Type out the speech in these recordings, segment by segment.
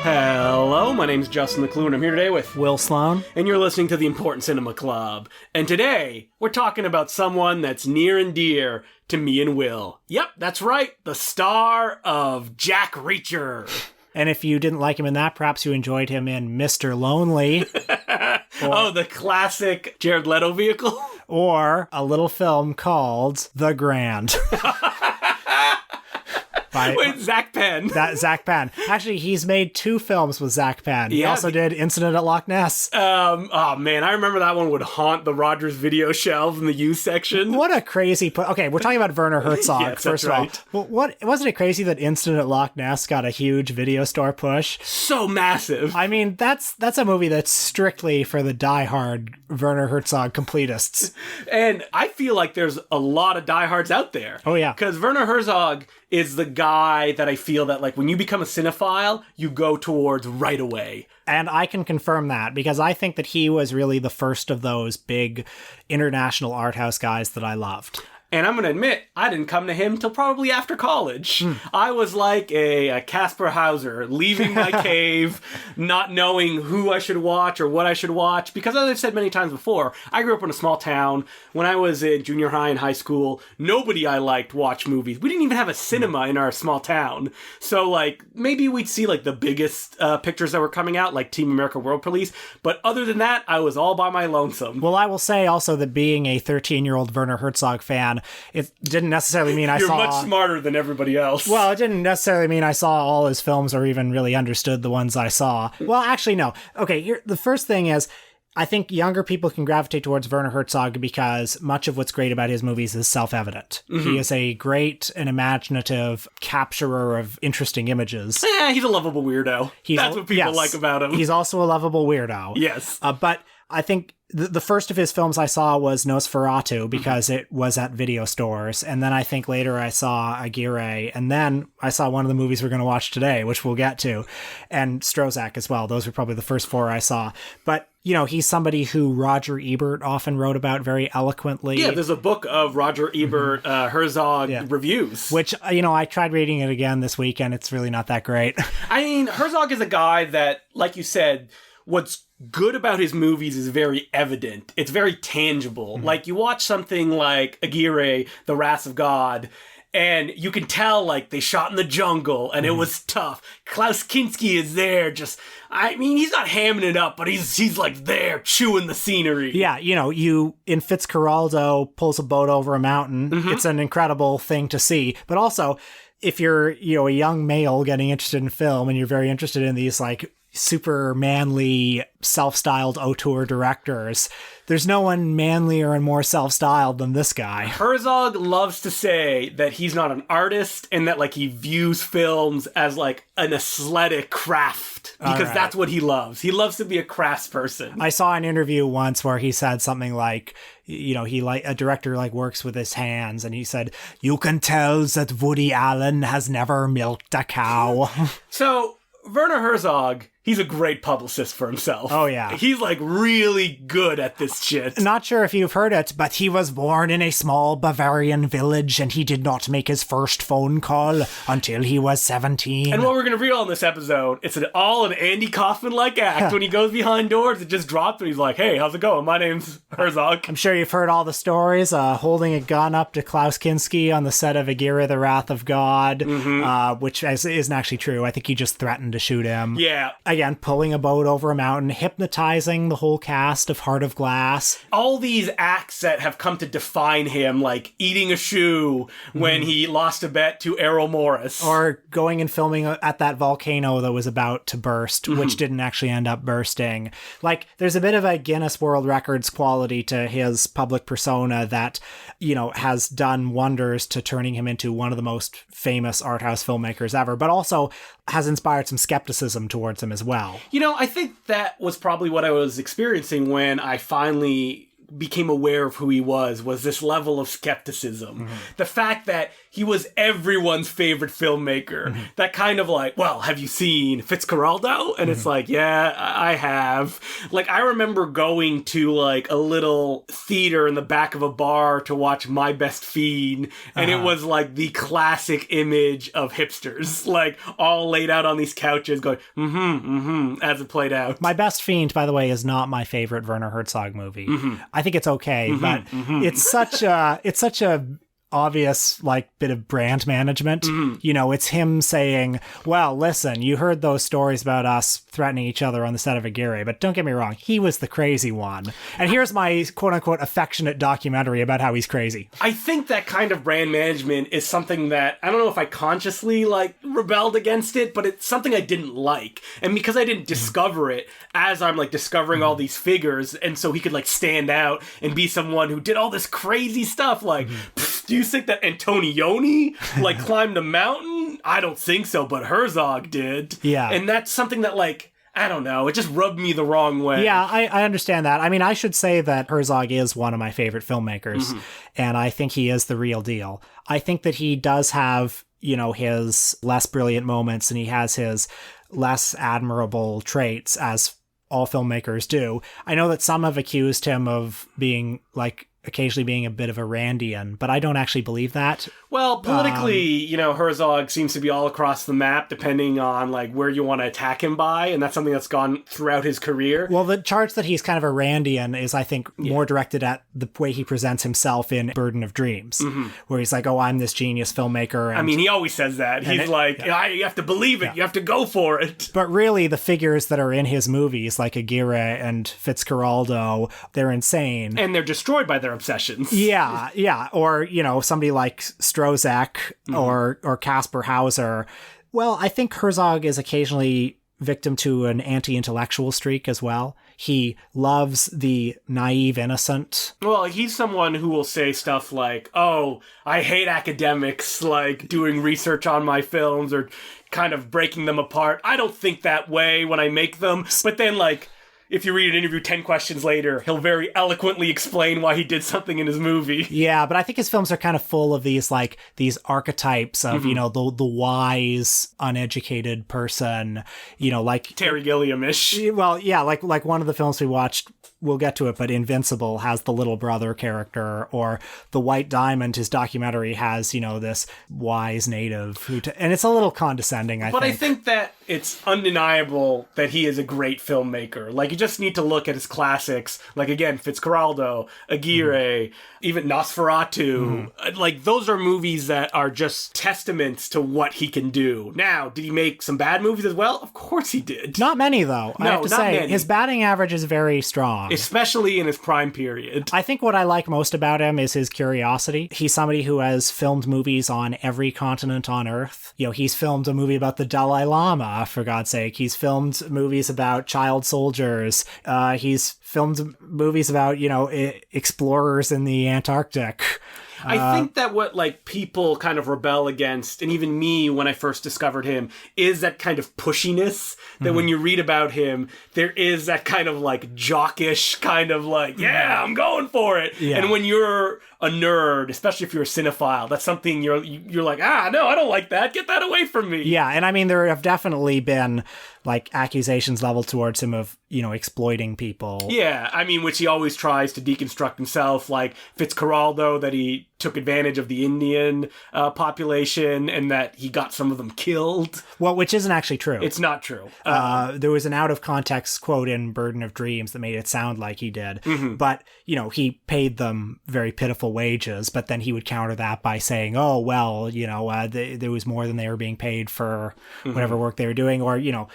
Hello, my name's Justin the Clue, and I'm here today with Will Sloan. And you're listening to the Important Cinema Club. And today, we're talking about someone that's near and dear to me and Will. Yep, that's right, the star of Jack Reacher. And if you didn't like him in that, perhaps you enjoyed him in Mr. Lonely. The classic Jared Leto vehicle? Or a little film called The Grand. Wait, Zach Penn. Zach Penn. Actually, he's made 2 films with Zach Penn. He also did Incident at Loch Ness. Oh man, I remember that one would haunt the Rogers video shelf in the used section. What a crazy... Okay, we're talking about Werner Herzog, yes, first of right. all. Well, wasn't it crazy that Incident at Loch Ness got a huge video store push? So massive. I mean, that's a movie that's strictly for the diehard Werner Herzog completists. And I feel like there's a lot of diehards out there. Oh, yeah. Because Werner Herzog is the guy that I feel that, like, when you become a cinephile, you go towards right away. And I can confirm that, because I think that he was really the first of those big international art house guys that I loved. And I'm going to admit, I didn't come to him till probably after college. I was like a Casper Hauser, leaving my cave, not knowing who I should watch or what I should watch. Because as I've said many times before, I grew up in a small town. When I was in junior high and high school, nobody I liked watched movies. We didn't even have a cinema in our small town. So, like, maybe we'd see, like, the biggest pictures that were coming out, like Team America World Police. But other than that, I was all by my lonesome. Well, I will say also that being a 13-year-old Werner Herzog fan, it didn't necessarily mean You're much smarter than everybody else. Well, it didn't necessarily mean I saw all his films or even really understood the ones I saw. Well, actually, no. Okay, the first thing is, I think younger people can gravitate towards Werner Herzog because much of what's great about his movies is self-evident. Mm-hmm. He is a great and imaginative capturer of interesting images. He's a lovable weirdo. That's what people like about him. He's also a lovable weirdo. Yes. But I think the first of his films I saw was Nosferatu because it was at video stores. And then I think later I saw Aguirre. And then I saw one of the movies we're going to watch today, which we'll get to. And Strozak as well. Those were probably the first 4 I saw. But, you know, he's somebody who Roger Ebert often wrote about very eloquently. Yeah, there's a book of Roger Ebert Herzog reviews. Which, you know, I tried reading it again this week and it's really not that great. I mean, Herzog is a guy that, like you said, what's good about his movies is very evident. It's very tangible. Mm-hmm. Like, you watch something like Aguirre, The Wrath of God, and you can tell, like, they shot in the jungle, and it was tough. Klaus Kinski is there, I mean, he's not hamming it up, but he's like, there, chewing the scenery. Yeah, you know, in FITZCARRALDO pulls a boat over a mountain. Mm-hmm. It's an incredible thing to see. But also, if you're, you know, a young male getting interested in film, and you're very interested in these, like, super manly, self-styled auteur directors, there's no one manlier and more self-styled than this guy. Herzog loves to say that he's not an artist and that, like, he views films as, like, an aesthetic craft because that's what he loves. He loves to be a craftsperson. I saw an interview once where he said something like, you know, a director, like, works with his hands, and he said, "You can tell that Woody Allen has never milked a cow." So, Werner Herzog, he's a great publicist for himself. Oh, yeah. He's, like, really good at this shit. Not sure if you've heard it, but he was born in a small Bavarian village, and he did not make his first phone call until he was 17. And what we're going to read on this episode, it's all an Andy Kaufman-like act. When he goes behind doors, it just drops, and he's like, "Hey, how's it going? My name's Herzog." I'm sure you've heard all the stories, holding a gun up to Klaus Kinski on the set of Aguirre, The Wrath of God, which isn't actually true. I think he just threatened to shoot him. Yeah. Again, pulling a boat over a mountain, hypnotizing the whole cast of Heart of Glass. All these acts that have come to define him, like eating a shoe when he lost a bet to Errol Morris. Or going and filming at that volcano that was about to burst, which didn't actually end up bursting. Like, there's a bit of a Guinness World Records quality to his public persona that, you know, has done wonders to turning him into one of the most famous art house filmmakers ever, but also has inspired some skepticism towards him as well. You know, I think that was probably what I was experiencing when I finally became aware of who he was this level of skepticism. The fact that he was everyone's favorite filmmaker. That kind of like, well, have you seen FITZCARRALDO? And it's like, yeah, I have. Like, I remember going to like a little theater in the back of a bar to watch My Best Fiend, and it was like the classic image of hipsters, like all laid out on these couches going, as it played out. My Best Fiend, by the way, is not my favorite Werner Herzog movie. I think it's okay, but it's such a obvious like bit of brand management. You know, it's him saying, well, listen, you heard those stories about us threatening each other on the set of Aguirre, but don't get me wrong, he was the crazy one. And here's my quote unquote affectionate documentary about how he's crazy. I think that kind of brand management is something that, I don't know if I consciously like rebelled against it, but it's something I didn't like. And because I didn't discover it as I'm like discovering all these figures, and so he could like stand out and be someone who did all this crazy stuff, like, do you think that Antonioni like climbed a mountain? I don't think so, but Herzog did. Yeah. And that's something that like, I don't know, it just rubbed me the wrong way. Yeah, I understand that. I mean, I should say that Herzog is one of my favorite filmmakers, and I think he is the real deal. I think that he does have, you know, his less brilliant moments, and he has his less admirable traits, as all filmmakers do. I know that some have accused him of being like occasionally being a bit of a Randian, but I don't actually believe that. Well, politically, you know, Herzog seems to be all across the map, depending on like where you want to attack him by, and that's something that's gone throughout his career. Well, the charge that he's kind of a Randian is, I think, more directed at the way he presents himself in Burden of Dreams, where he's like, "Oh, I'm this genius filmmaker." And, I mean, he always says that. He's like, "You have to believe it. You have to go for it." But really, the figures that are in his movies, like Aguirre and FITZCARRALDO, they're insane, and they're destroyed by their obsessions. Yeah. Or, you know, somebody like Strozek or Kaspar Hauser. Well, I think Herzog is occasionally victim to an anti-intellectual streak as well. He loves the naive innocent. Well, he's someone who will say stuff like, "Oh, I hate academics, like doing research on my films or kind of breaking them apart. I don't think that way when I make them." But then, like, if you read an interview 10 questions later, he'll very eloquently explain why he did something in his movie. Yeah, but I think his films are kind of full of these archetypes of, you know, the wise, uneducated person, you know, like Terry Gilliam-ish. Well, yeah, like one of the films we watched, we'll get to it, but Invincible has the little brother character, or The White Diamond, his documentary, has, you know, this wise native and it's a little condescending, I think. But I think that it's undeniable that he is a great filmmaker. Like, you just need to look at his classics, like, again, FITZCARRALDO, Aguirre, even Nosferatu. Like, those are movies that are just testaments to what he can do. Now, did he make some bad movies as well? Of course he did. Not many, though. No, I have to not say, many. His batting average is very strong. Especially in his prime period. I think what I like most about him is his curiosity. He's somebody who has filmed movies on every continent on Earth. You know, he's filmed a movie about the Dalai Lama, for God's sake. He's filmed movies about child soldiers. He's filmed movies about, you know, explorers in the Antarctic. I think that what like people kind of rebel against, and even me when I first discovered him, is that kind of pushiness that when you read about him, there is that kind of like jockish kind of like, yeah, I'm going for it. Yeah. And when you're a nerd, especially if you're a cinephile, that's something you're like, no, I don't like that. Get that away from me. Yeah, and I mean, there have definitely been like accusations leveled towards him of, you know, exploiting people. Yeah, I mean, which he always tries to deconstruct himself, like FITZCARRALDO, that he took advantage of the Indian population and that he got some of them killed. Well, which isn't actually true. It's not true. There was an out-of-context quote in Burden of Dreams that made it sound like he did. But, you know, he paid them very pitiful wages, but then he would counter that by saying, oh, well, you know, there was more than they were being paid for whatever work they were doing, or, you know,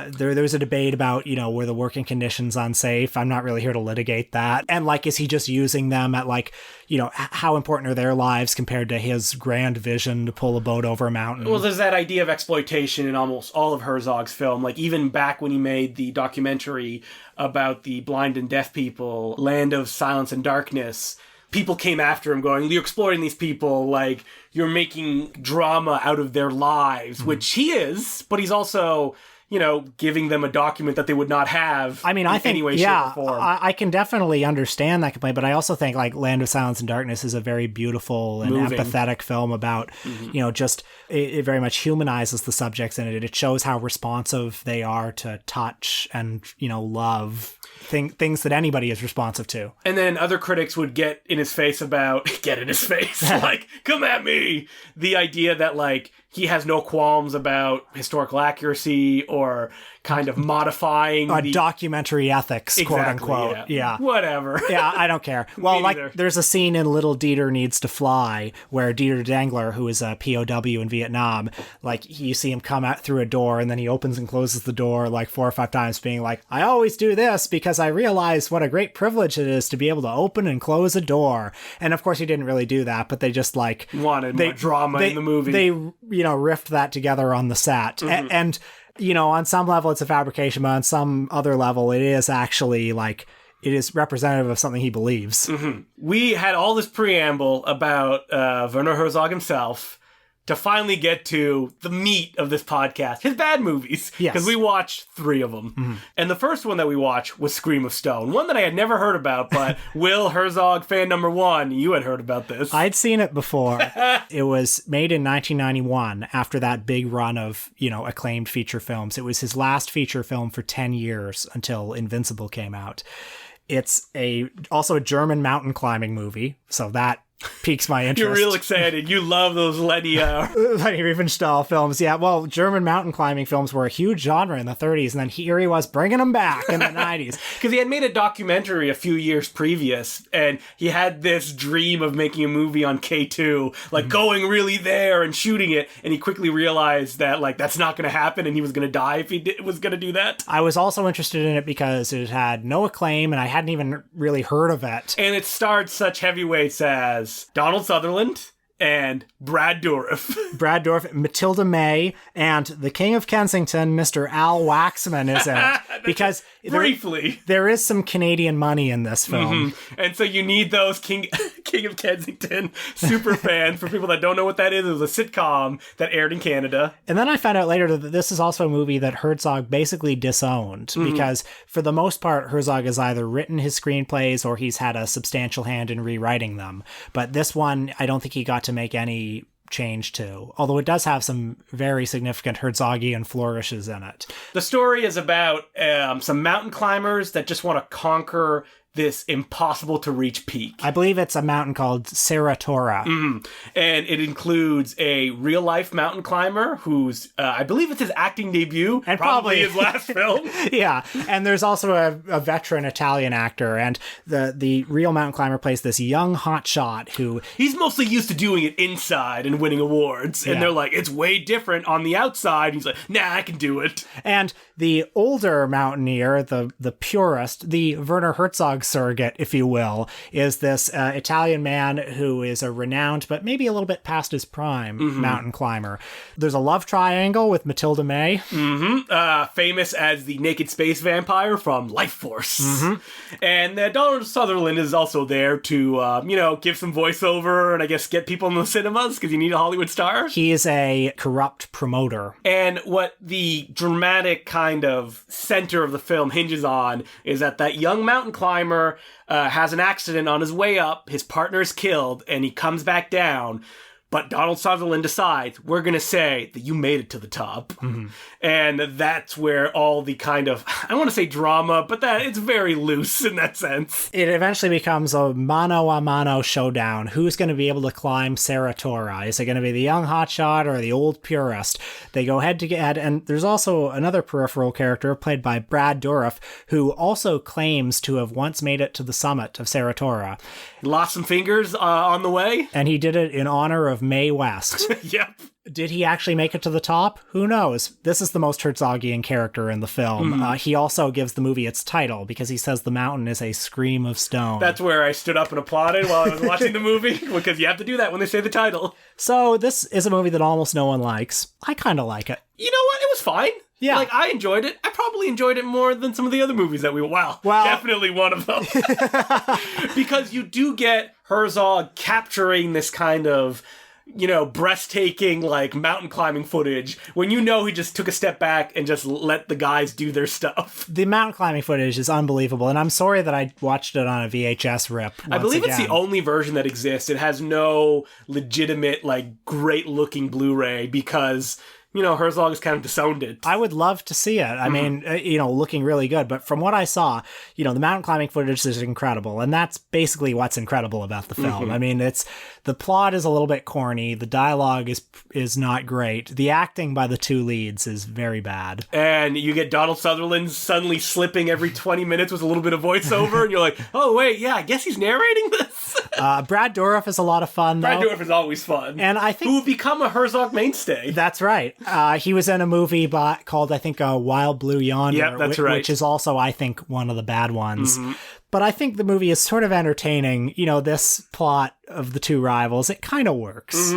there was a debate about, you know, were the working conditions unsafe? I'm not really here to litigate that. And like, is he just using them at like, you know, how important are their lives compared to his grand vision to pull a boat over a mountain? Well, there's that idea of exploitation in almost all of Herzog's film. Like, even back when he made the documentary about the blind and deaf people, Land of Silence and Darkness, people came after him going, you're exploiting these people, like, you're making drama out of their lives, which he is, but he's also, giving them a document that they would not have I think, any way, shape, or form. I can definitely understand that complaint, but I also think like Land of Silence and Darkness is a very beautiful and moving, empathetic film about, just it very much humanizes the subjects in it. It shows how responsive they are to touch and, love. Things that anybody is responsive to. And then other critics would get in his face, like, come at me. The idea that, like, he has no qualms about historical accuracy or kind of modifying documentary ethics, quote unquote. Yeah. Whatever. Yeah, I don't care. Well, there's a scene in Little Dieter Needs to Fly where Dieter Dangler, who is a POW in Vietnam, like, you see him come out through a door and then he opens and closes the door like 4 or 5 times, being like, I always do this because I realize what a great privilege it is to be able to open and close a door. And of course he didn't really do that, but they just like wanted more drama in the movie. They riffed that together on the set. And on some level it's a fabrication, but on some other level it is actually like, it is representative of something he believes. We had all this preamble about Werner Herzog himself to finally get to the meat of this podcast, his bad movies. Yes. Because we watched 3 of them. And the first one that we watched was Scream of Stone, one that I had never heard about, but Will Herzog, fan number 1, you had heard about this. I'd seen it before. It was made in 1991 after that big run of, acclaimed feature films. It was his last feature film for 10 years until Invincible came out. It's also a German mountain climbing movie, so that piques my interest. You're real excited. You love those Lenny Riefenstahl films. Yeah, well, German mountain climbing films were a huge genre in the 30s, and then here he was bringing them back in the 90s. Because he had made a documentary a few years previous, and he had this dream of making a movie on K2, like going really there and shooting it, and he quickly realized that like that's not going to happen, and he was going to die if he was going to do that. I was also interested in it because it had no acclaim, and I hadn't even really heard of it. And it starred such heavyweights as Donald Sutherland and Brad Dourif. Matilda May, and the King of Kensington, Mr. Al Waxman, is in it. Because briefly, there is some Canadian money in this film. And so you need those King of Kensington super fans. For people that don't know what that is, it was a sitcom that aired in Canada. And then I found out later that this is also a movie that Herzog basically disowned, because for the most part, Herzog has either written his screenplays or he's had a substantial hand in rewriting them. But this one, I don't think he got to make any change to, although it does have some very significant Herzogian flourishes in it. The story is about some mountain climbers that just want to conquer this impossible to reach peak. I believe it's a mountain called Seratora. And it includes a real life mountain climber who's, I believe it's his acting debut, and probably his last film. Yeah. And there's also a veteran Italian actor, and the real mountain climber plays this young hotshot who... He's mostly used to doing it inside and winning awards. And they're like, it's way different on the outside. He's like, nah, I can do it. And the older mountaineer, the purist, the Werner Herzog surrogate, if you will, is this Italian man who is a renowned, but maybe a little bit past his prime, mountain climber. There's a love triangle with Matilda May. Famous as the naked space vampire from Life Force. And Donald Sutherland is also there to, give some voiceover and I guess get people in the cinemas because you need a Hollywood star. He is a corrupt promoter. And what the dramatic kind of center of the film hinges on is that young mountain climber has an accident on his way up, his partner is killed, and he comes back down. But Donald Sutherland decides, we're going to say that you made it to the top. And that's where all the kind of, I don't want to say drama, but that it's very loose in that sense. It eventually becomes a mano-a-mano showdown. Who's going to be able to climb Seratora? Is it going to be the young hotshot or the old purist? They go head to head, and there's also another peripheral character played by Brad Dourif, who also claims to have once made it to the summit of Seratora. Lost some fingers on the way. And he did it in honor of Mae West. Yep. Did he actually make it to the top? Who knows? This is the most Herzogian character in the film. He also gives the movie its title because he says the mountain is a scream of stone. That's where I stood up and applauded while I was watching the movie, because you have to do that when they say the title. So this is a movie that almost no one likes. I kind of like it. You know what? It was fine. Yeah. Like, I enjoyed it. I probably enjoyed it more than some of the other movies that well, definitely one of them. Because you do get Herzog capturing this kind of, breathtaking, like, mountain climbing footage when you know he just took a step back and just let the guys do their stuff. The mountain climbing footage is unbelievable, and I'm sorry that I watched it on a VHS rip. I believe it's the only version that exists. It has no legitimate, like, great-looking Blu-ray because... Herzog has kind of disowned it. I would love to see it. I mean, looking really good. But from what I saw, the mountain climbing footage is incredible. And that's basically what's incredible about the film. I mean, the plot is a little bit corny. The dialogue is not great. The acting by the two leads is very bad. And you get Donald Sutherland suddenly slipping every 20 minutes with a little bit of voiceover. And you're like, oh, wait, yeah, I guess he's narrating this. Brad Dourif is a lot of fun, though. Brad Dourif is always fun. And I think... Who will become a Herzog mainstay. That's right. He was in a movie called, I think, Wild Blue Yonder. Yep, that's right. Which is also, I think, one of the bad ones. But I think the movie is sort of entertaining. This plot of the two rivals, it kind of works,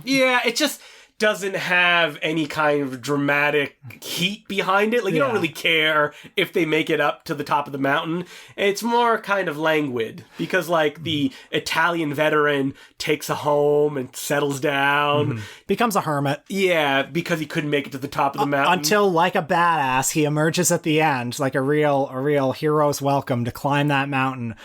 Yeah, it just doesn't have any kind of dramatic heat behind it. Like, you don't really care if they make it up to the top of the mountain. It's more kind of languid because, like, the Italian veteran takes a home and settles down. Becomes a hermit. Yeah, because he couldn't make it to the top of the mountain. Until, like a badass, he emerges at the end, like a real hero's welcome to climb that mountain.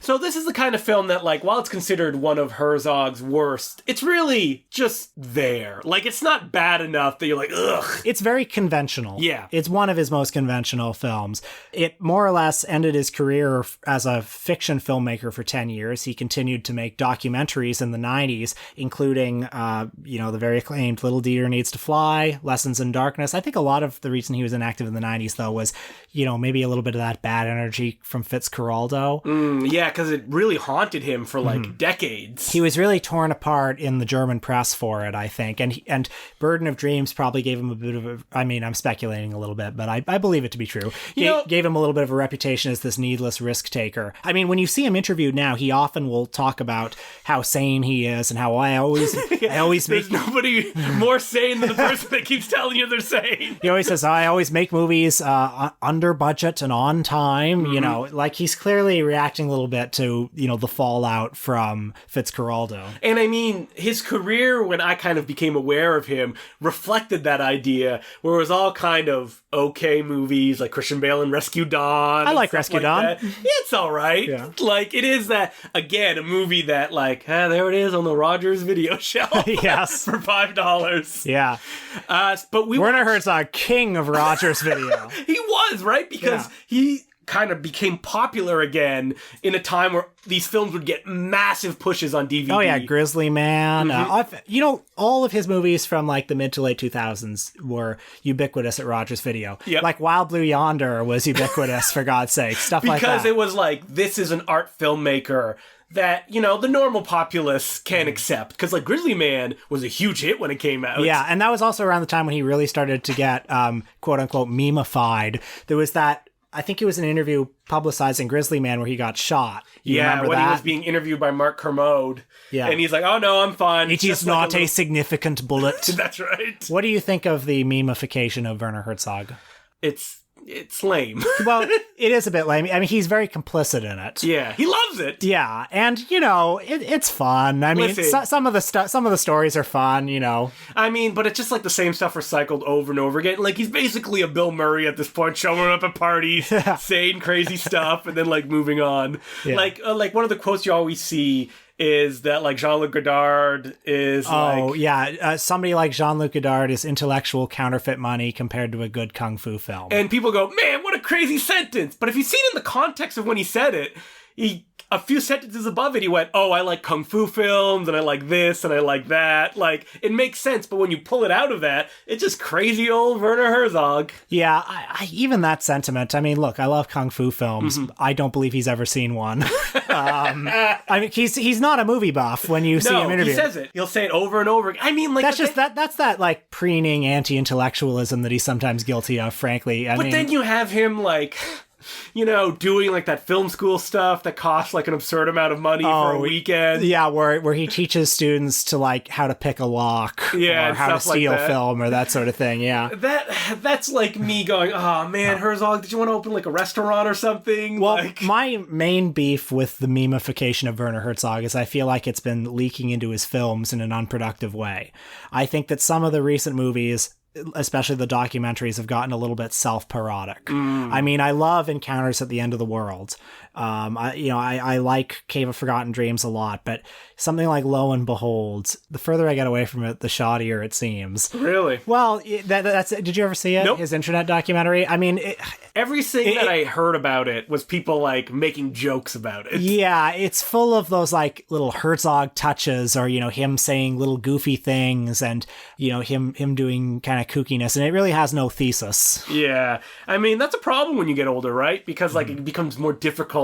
So this is the kind of film that, like, while it's considered one of Herzog's worst, it's really just there. Like, it's not bad enough that you're like, ugh. It's very conventional. Yeah. It's one of his most conventional films. It more or less ended his career as a fiction filmmaker for 10 years. He continued to make documentaries in the 90s, including, the very acclaimed Little Dieter Needs to Fly, Lessons in Darkness. I think a lot of the reason he was inactive in the 90s, though, was, maybe a little bit of that bad energy from FITZCARRALDO. Yeah, because it really haunted him for like decades. He was really torn apart in the German press for it, I think. And Burden of Dreams probably gave him a bit of I'm speculating a little bit, but I believe it to be true. Gave him a little bit of a reputation as this needless risk taker. I mean, when you see him interviewed now, he often will talk about how sane he is and how I always There's nobody more sane than the person that keeps telling you they're sane. He always says, I always make movies under budget and on time. Like he's clearly reacting a little bit to, the fallout from FITZCARRALDO. And I mean, his career, when I kind of became aware of him, reflected that idea where it was all kind of okay movies like Christian Bale and Rescue Dawn. I like Rescue Dawn. That. It's all right. Yeah. Like, it is that, again, a movie that, like, there it is on the Rogers video shelf. Yes. For $5. Yeah. But Werner Herzog, king of Rogers Video. He was, right? Because he kind of became popular again in a time where these films would get massive pushes on DVD. Oh yeah, Grizzly Man. All of his movies from like the mid to late 2000s were ubiquitous at Rogers Video. Yep. Like Wild Blue Yonder was ubiquitous, for God's sake. Stuff like that. Because it was like, this is an art filmmaker that, the normal populace can't accept. Because, like, Grizzly Man was a huge hit when it came out. Yeah, and that was also around the time when he really started to get, quote-unquote, meme-ified. There was that, I think it was an interview publicizing Grizzly Man where he got shot. You remember when that? He was being interviewed by Mark Kermode. Yeah. And he's like, oh, no, I'm fine. It is not a significant bullet. That's right. What do you think of the memification of Werner Herzog? It's lame. Well, it is a bit lame. I mean, he's very complicit in it. Yeah, he loves it. Yeah, and it's fun. I mean, some of the stories are fun. I mean, but it's just like the same stuff recycled over and over again. Like, he's basically a Bill Murray at this point, showing up at parties, saying crazy stuff, and then like moving on. Yeah. Like one of the quotes you always see is that, like, Jean-Luc Godard is somebody like Jean-Luc Godard is intellectual counterfeit money compared to a good kung fu film. And people go, man, what a crazy sentence. But if you see it in the context of when he said it, a few sentences above it, he went, oh, I like kung fu films, and I like this, and I like that. Like, it makes sense, but when you pull it out of that, it's just crazy old Werner Herzog. Yeah, I even that sentiment. I mean, look, I love kung fu films. I don't believe he's ever seen one. I mean, he's not a movie buff when you see him interviewed. He says it. He'll say it over and over again. I mean, like... That's that, like, preening anti-intellectualism that he's sometimes guilty of, frankly. But then you have him, like... doing like that film school stuff that costs like an absurd amount of money for a weekend. Yeah, where he teaches students to like how to pick a lock, or how to steal film, or that sort of thing. Yeah, that's like me going, oh man, Herzog, did you want to open like a restaurant or something? Well, my main beef with the memification of Werner Herzog is I feel like it's been leaking into his films in an unproductive way. I think that some of the recent movies, especially the documentaries, have gotten a little bit self-parodic. I mean, I love Encounters at the End of the World. I like Cave of Forgotten Dreams a lot, but something like Lo and Behold, the further I get away from it, the shoddier it seems. Really? Well, that's. Did you ever see it? Nope. His internet documentary? I mean, everything that I heard about it was people like making jokes about it. Yeah, it's full of those like little Herzog touches, or him saying little goofy things, and him doing kind of kookiness, and it really has no thesis. Yeah, I mean that's a problem when you get older, right? Because like it becomes more difficult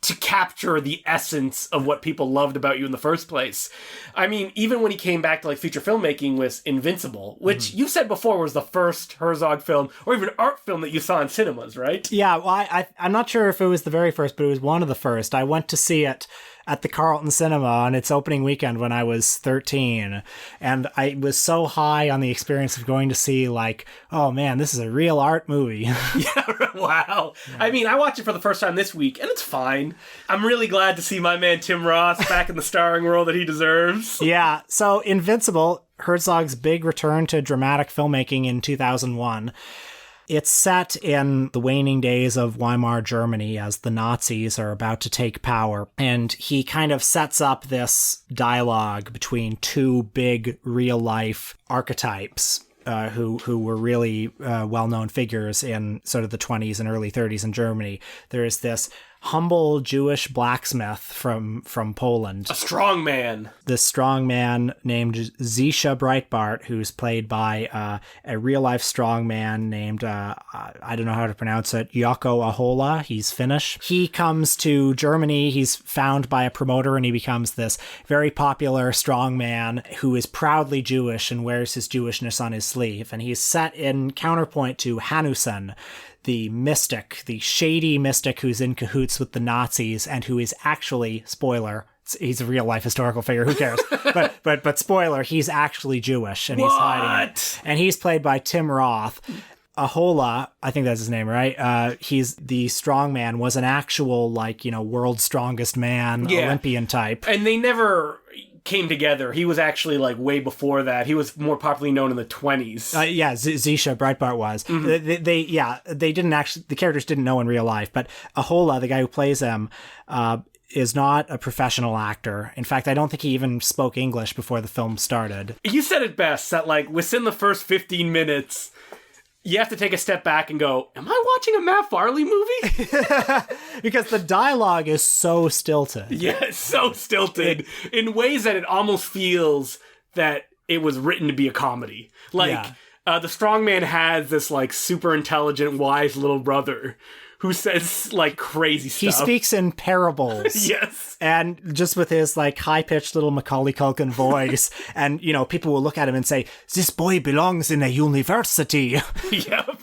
to capture the essence of what people loved about you in the first place. I mean, even when he came back to like feature filmmaking with Invincible, which you said before was the first Herzog film, or even art film that you saw in cinemas, right? Yeah, well, I'm not sure if it was the very first, but it was one of the first. I went to see it at the Carlton Cinema on its opening weekend when I was 13. And I was so high on the experience of going to see like, oh man, this is a real art movie. Yeah, wow. Yeah. I mean, I watched it for the first time this week, and it's fine. I'm really glad to see my man Tim Roth back in the starring role that he deserves. Yeah, so Invincible, Herzog's big return to dramatic filmmaking in 2001. It's set in the waning days of Weimar Germany as the Nazis are about to take power. And he kind of sets up this dialogue between two big real-life archetypes who were really well-known figures in sort of the 20s and early 30s in Germany. There is this humble Jewish blacksmith from Poland. A strong man. This strong man named Zisha Breitbart, who's played by a real-life strong man named, I don't know how to pronounce it, Yoko Ahola. He's Finnish. He comes to Germany. He's found by a promoter, and he becomes this very popular strong man who is proudly Jewish and wears his Jewishness on his sleeve. And he's set in counterpoint to Hanussen, the mystic, the shady mystic who's in cahoots with the Nazis and who is actually, spoiler, he's a real life historical figure, who cares? but spoiler, he's actually Jewish and he's hiding it. And he's played by Tim Roth. Ahola, I think that's his name, right? He's the strongman, was an actual world's strongest man, Olympian type. And they never came together. He was actually way before that. He was more popularly known in the 20s. Zisha Breitbart was. Mm-hmm. They didn't actually, the characters didn't know in real life, but Ahola, the guy who plays him, is not a professional actor. In fact, I don't think he even spoke English before the film started. You said it best, that within the first 15 minutes, you have to take a step back and go, am I watching a Matt Farley movie? Because the dialogue is so stilted. Yeah, it's so stilted in ways that it almost feels that it was written to be a comedy. The strongman has this super intelligent, wise little brother who says crazy stuff. He speaks in parables. Yes. And just with his high-pitched little Macaulay Culkin voice. And, people will look at him and say, this boy belongs in a university. Yep.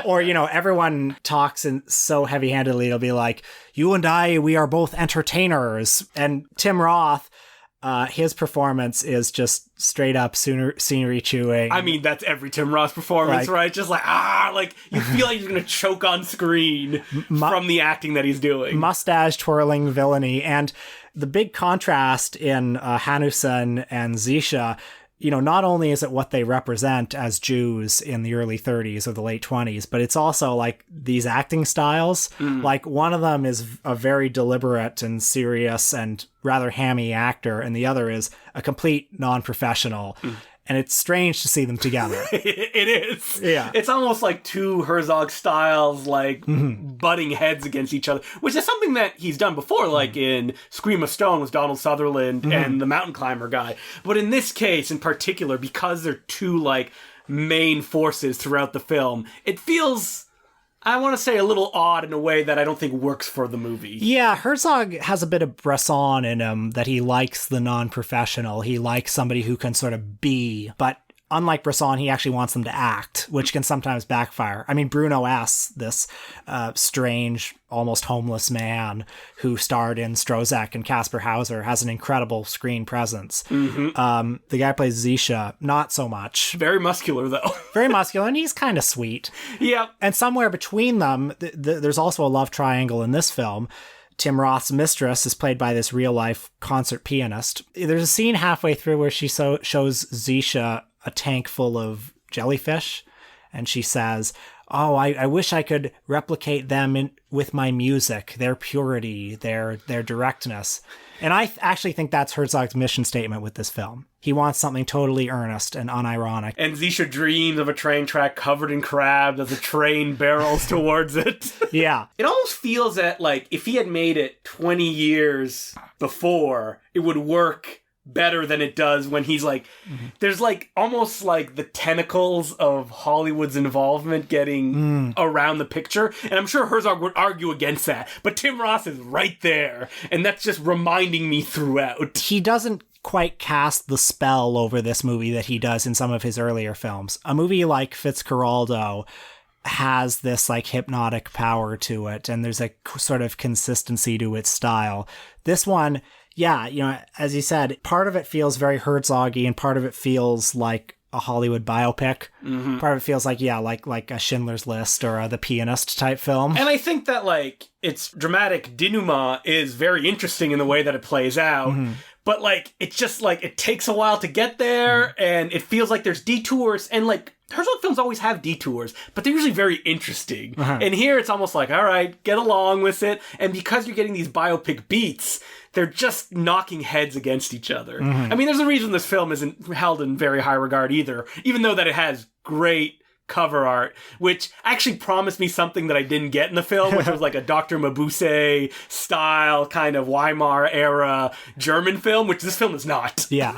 Or, everyone talks in so heavy-handedly. It'll be like, you and I, we are both entertainers. And Tim Roth, his performance is just straight up scenery chewing. I mean, that's every Tim Roth performance, right? Just you feel like you're going to choke on screen from the acting that he's doing. Mustache twirling villainy. And the big contrast in Hanussen and Zisha, not only is it what they represent as Jews in the early 30s or the late 20s, but it's also these acting styles. One of them is a very deliberate and serious and rather hammy actor, and the other is a complete non-professional. And it's strange to see them together. It is. Yeah. It's almost like two Herzog styles, butting heads against each other, which is something that he's done before, in Scream of Stone with Donald Sutherland and the mountain climber guy. But in this case, in particular, because they're two, main forces throughout the film, it feels, I want to say, a little odd in a way that I don't think works for the movie. Yeah, Herzog has a bit of Bresson in him, that he likes the non-professional. He likes somebody who can sort of be. But unlike Bresson, he actually wants them to act, which can sometimes backfire. I mean, Bruno S., this strange, almost homeless man who starred in Strozek and Kaspar Hauser, has an incredible screen presence. The guy plays Zisha, not so much. Very muscular, though. Very muscular, and he's kind of sweet. Yeah. And somewhere between them, there's also a love triangle in this film. Tim Roth's mistress is played by this real-life concert pianist. There's a scene halfway through where she shows Zisha a tank full of jellyfish, and she says, "Oh, I wish I could replicate them with my music, their purity, their directness." And I actually think that's Herzog's mission statement with this film. He wants something totally earnest and unironic. And Zisha dreams of a train track covered in crabs as the train barrels towards it. Yeah. It almost feels that, like, if he had made it 20 years before, it would work better than it does when he's like, there's like almost like the tentacles of Hollywood's involvement getting around the picture. And I'm sure Herzog would argue against that. But Tim Roth is right there. And that's just reminding me throughout. He doesn't quite cast the spell over this movie that he does in some of his earlier films. A movie like FITZCARRALDO has this like hypnotic power to it, and there's a sort of consistency to its style. This one, yeah, you know, as you said, part of it feels very Herzog-y and part of it feels like a Hollywood biopic. Part of it feels like, yeah, like a Schindler's List or a The Pianist type film. And I think that, like, its dramatic denouement is very interesting in the way that it plays out. But, like, it's just, like, it takes a while to get there, and it feels like there's detours, and, like, Herzog films always have detours, but they're usually very interesting. And here it's almost like, all right, get along with it. And because you're getting these biopic beats, they're just knocking heads against each other. I mean, there's a reason this film isn't held in very high regard either, even though that it has great cover art, which actually promised me something that I didn't get in the film, which was like a Dr. Mabuse style kind of Weimar era German film, which this film is not. Yeah.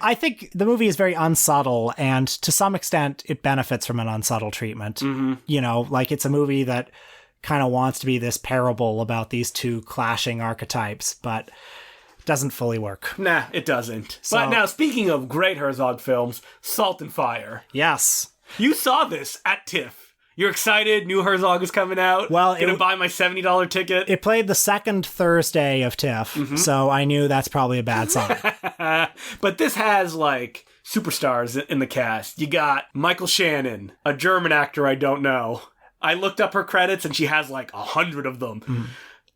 I think the movie is very unsubtle, and to some extent it benefits from an unsubtle treatment. You know, like it's a movie that kind of wants to be this parable about these two clashing archetypes, but doesn't fully work. Nah, it doesn't. But now, speaking of great Herzog films, Salt and Fire. Yes. You saw this at TIFF. You're excited? New Herzog is coming out? Well, gonna buy my $70 ticket? It played the second Thursday of TIFF, so I knew that's probably a bad sign. But this has, like, superstars in the cast. You got Michael Shannon, a German actor I don't know. I looked up her credits, and she has, like, 100 of them.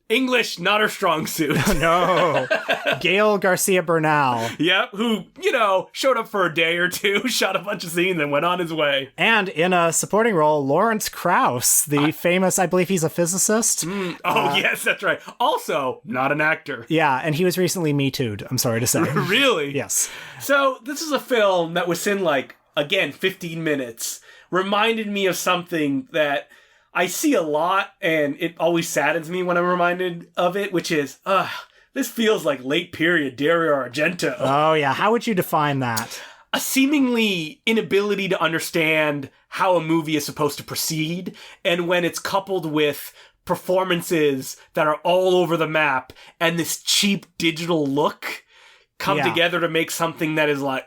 English, not her strong suit. No. Gail Garcia Bernal. Yep, who, you know, showed up for a day or two, shot a bunch of scenes, and went on his way. And in a supporting role, Lawrence Krauss, the famous, I believe he's a physicist. Yes, that's right. Also, not an actor. Yeah, and he was recently Me Too'd, I'm sorry to say. Really? Yes. So, this is a film that was in, like, again, 15 minutes. Reminded me of something that I see a lot, and it always saddens me when I'm reminded of it, which is, this feels like late period Dario Argento. Oh, yeah. How would you define that? A seemingly inability to understand how a movie is supposed to proceed, and when it's coupled with performances that are all over the map, and this cheap digital look come together to make something that is like,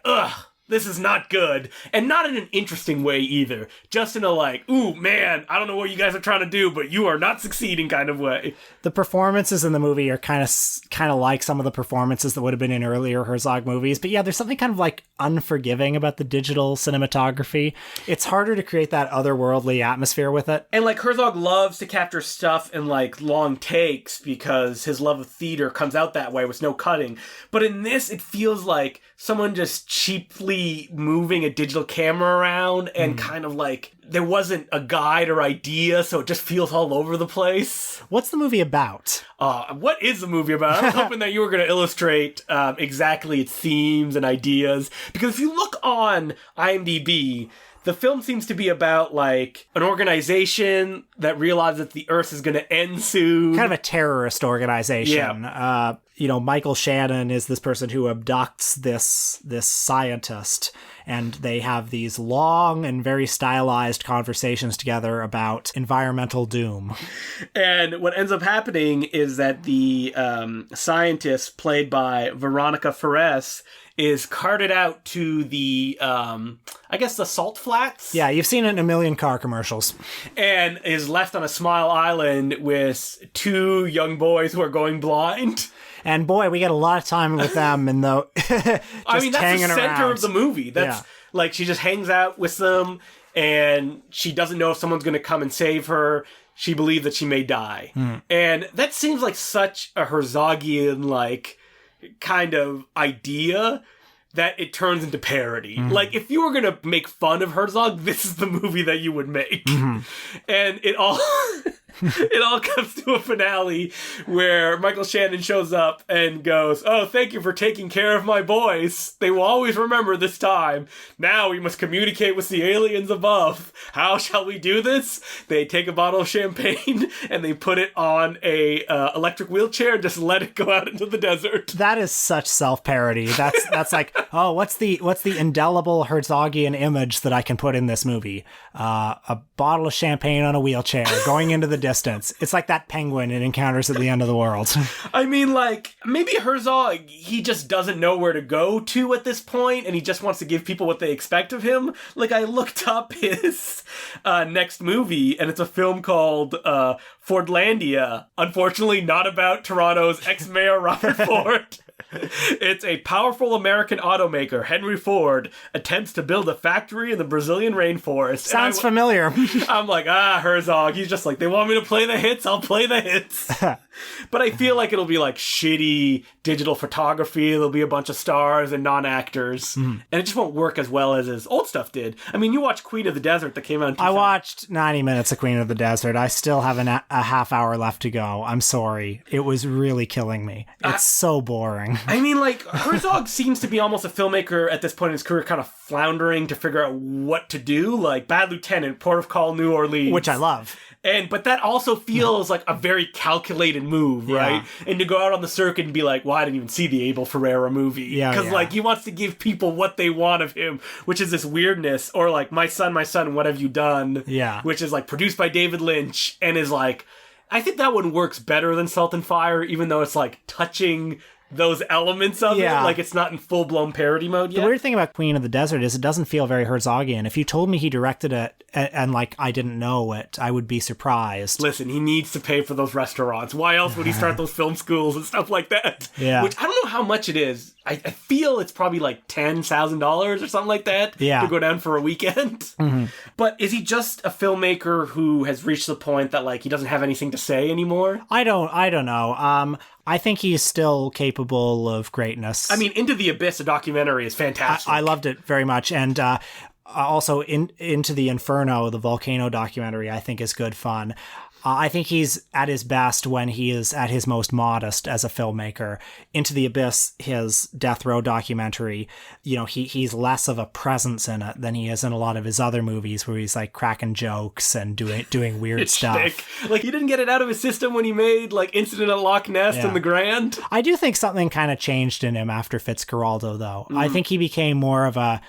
this is not good. And not in an interesting way either. Just in a like, ooh, man, I don't know what you guys are trying to do, but you are not succeeding kind of way. The performances in the movie are kind of like some of the performances that would have been in earlier Herzog movies. But yeah, there's something kind of like unforgiving about the digital cinematography. It's harder to create that otherworldly atmosphere with it. And like Herzog loves to capture stuff in like long takes because his love of theater comes out that way with no cutting. But in this, it feels like someone just cheaply moving a digital camera around and kind of like there wasn't a guide or idea, so it just feels all over the place. What's the movie about? What is the movie about? I was hoping that you were going to illustrate exactly its themes and ideas. Because if you look on IMDb, the film seems to be about, like, an organization that realizes that the Earth is going to end soon. Kind of a terrorist organization. Yeah. Michael Shannon is this person who abducts this scientist, and they have these long and very stylized conversations together about environmental doom. And what ends up happening is that the scientist, played by Veronica Ferres, is carted out to the, I guess the salt flats. Yeah, you've seen it in a million car commercials. And is left on a small island with 2 young boys who are going blind. And boy, we get a lot of time with them in the I mean, that's the center around. of the movie. That's like, she just hangs out with them, and she doesn't know if someone's going to come and save her. She believes that she may die. And that seems like such a Herzogian, like, kind of idea that it turns into parody. Like, if you were going to make fun of Herzog, this is the movie that you would make. And it all... it all comes to a finale where Michael Shannon shows up and goes, "Oh, thank you for taking care of my boys. They will always remember this time. Now we must communicate with the aliens above. How shall we do this?" They take a bottle of champagne and they put it on a electric wheelchair and just let it go out into the desert. That is such self-parody. That's like, oh, what's the indelible Herzogian image that I can put in this movie? A bottle of champagne on a wheelchair going into the distance. It's like that penguin in Encounters at the End of the World. I mean, like, maybe Herzog, he just doesn't know where to go to at this point, and he just wants to give people what they expect of him. Like, I looked up his next movie, and it's a film called Fordlandia. Unfortunately, not about Toronto's ex-mayor Robert Ford. It's a powerful American automaker, Henry Ford, attempts to build a factory in the Brazilian rainforest. Sounds familiar. I'm like, Herzog. He's just like, they want me to play the hits, I'll play the hits. But I feel like it'll be like shitty digital photography. There'll be a bunch of stars and non-actors. And it just won't work as well as his old stuff did. I mean, you watched Queen of the Desert that came out in 2000. I watched 90 minutes of Queen of the Desert. I still have a half hour left to go. I'm sorry. It was really killing me. It's so boring. I mean, like, Herzog seems to be almost a filmmaker at this point in his career, kind of floundering to figure out what to do. Like Bad Lieutenant, Port of Call, New Orleans. Which I love. But that also feels like a very calculated move, right? And to go out on the circuit and be like, well, I didn't even see the Abel Ferrara movie. Because, like, he wants to give people what they want of him, which is this weirdness. Or, like, My Son, What Have You Done? Yeah. Which is, like, produced by David Lynch and is, like... I think that one works better than Salt and Fire, even though it's, like, touching... those elements of it, like it's not in full-blown parody mode yet. The weird thing about Queen of the Desert is it doesn't feel very Herzogian. If you told me he directed it and like I didn't know it, I would be surprised. Listen, he needs to pay for those restaurants. Why else would he start those film schools and stuff like that? Yeah. Which I don't know how much it is. I feel it's probably like $10,000 or something like that to go down for a weekend. But is he just a filmmaker who has reached the point that like he doesn't have anything to say anymore? I don't know. I think he's still capable of greatness. I mean, Into the Abyss, a documentary, is fantastic. I loved it very much. And also, Into the Inferno, the volcano documentary, I think is good fun. I think he's at his best when he is at his most modest as a filmmaker. Into the Abyss, his Death Row documentary, you know, he's less of a presence in it than he is in a lot of his other movies where he's like cracking jokes and doing weird stuff. Shtick. Like, he didn't get it out of his system when he made like Incident at Loch Ness and The Grand. I do think something kind of changed in him after FITZCARRALDO, though. I think he became more of a